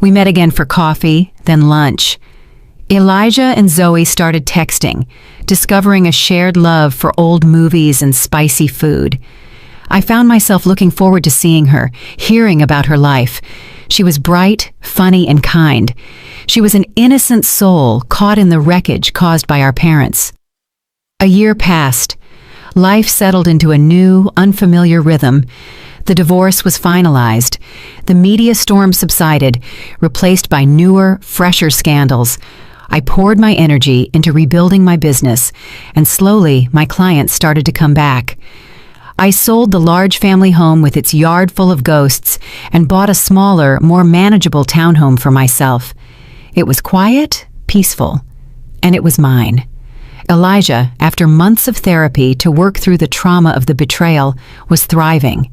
We met again for coffee, then lunch. Elijah and Zoe started texting, discovering a shared love for old movies and spicy food. I found myself looking forward to seeing her, hearing about her life. She was bright, funny, and kind. She was an innocent soul caught in the wreckage caused by our parents. A year passed. Life settled into a new, unfamiliar rhythm. The divorce was finalized. The media storm subsided, replaced by newer, fresher scandals. I poured my energy into rebuilding my business, and slowly my clients started to come back. I sold the large family home with its yard full of ghosts and bought a smaller, more manageable townhome for myself. It was quiet, peaceful, and it was mine. Elijah, after months of therapy to work through the trauma of the betrayal, was thriving.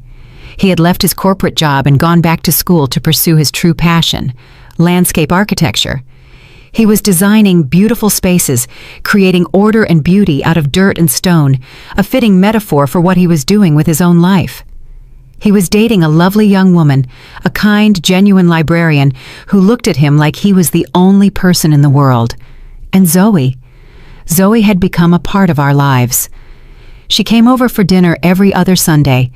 He had left his corporate job and gone back to school to pursue his true passion, landscape architecture. He was designing beautiful spaces, creating order and beauty out of dirt and stone, a fitting metaphor for what he was doing with his own life. He was dating a lovely young woman, a kind, genuine librarian who looked at him like he was the only person in the world. And Zoe had become a part of our lives. She came over for dinner every other Sunday.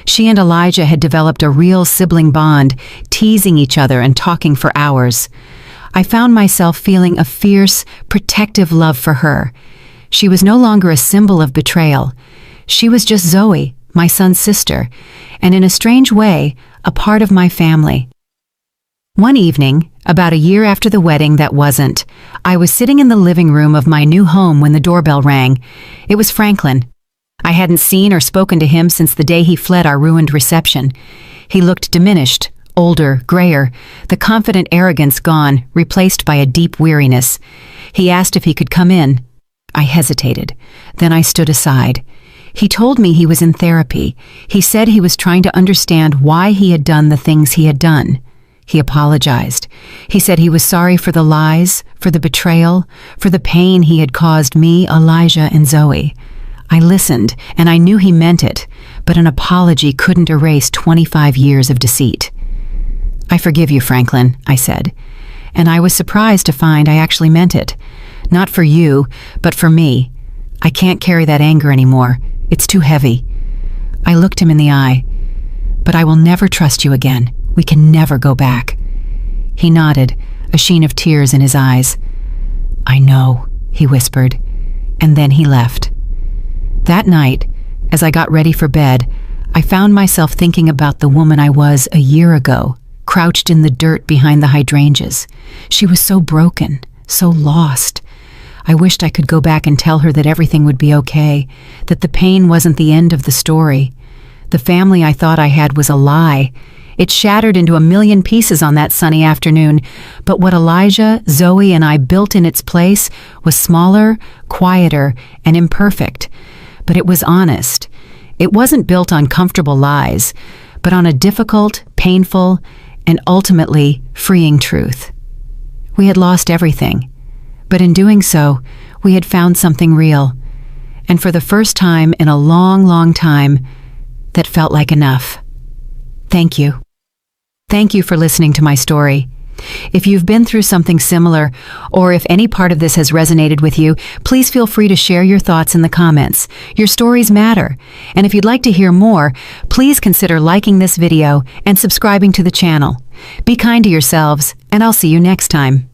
She and Elijah had developed a real sibling bond, teasing each other and talking for hours. I found myself feeling a fierce, protective love for her. She was no longer a symbol of betrayal. She was just Zoe, my son's sister, and in a strange way, a part of my family. One evening, about a year after the wedding that wasn't, I was sitting in the living room of my new home when the doorbell rang. It was Franklin. I hadn't seen or spoken to him since the day he fled our ruined reception. He looked diminished, older, grayer, the confident arrogance gone, replaced by a deep weariness. He asked if he could come in. I hesitated. Then I stood aside. He told me he was in therapy. He said he was trying to understand why he had done the things he had done. He apologized. He said he was sorry for the lies, for the betrayal, for the pain he had caused me, Elijah, and Zoe. I listened, and I knew he meant it, but an apology couldn't erase 25 years of deceit. "I forgive you, Franklin," I said, and I was surprised to find I actually meant it. Not for you, but for me. I can't carry that anger anymore. It's too heavy. I looked him in the eye. "But I will never trust you again. We can never go back." He nodded, a sheen of tears in his eyes. "I know," he whispered, and then he left. That night, as I got ready for bed, I found myself thinking about the woman I was a year ago, crouched in the dirt behind the hydrangeas. She was so broken, so lost. I wished I could go back and tell her that everything would be okay, that the pain wasn't the end of the story. The family I thought I had was a lie. It shattered into a million pieces on that sunny afternoon, but what Elijah, Zoe, and I built in its place was smaller, quieter, and imperfect. But it was honest. It wasn't built on comfortable lies, but on a difficult, painful, and ultimately freeing truth. We had lost everything, but in doing so, we had found something real, and for the first time in a long, long time, that felt like enough. Thank you. Thank you for listening to my story. If you've been through something similar, or if any part of this has resonated with you, please feel free to share your thoughts in the comments. Your stories matter. And if you'd like to hear more, please consider liking this video and subscribing to the channel. Be kind to yourselves, and I'll see you next time.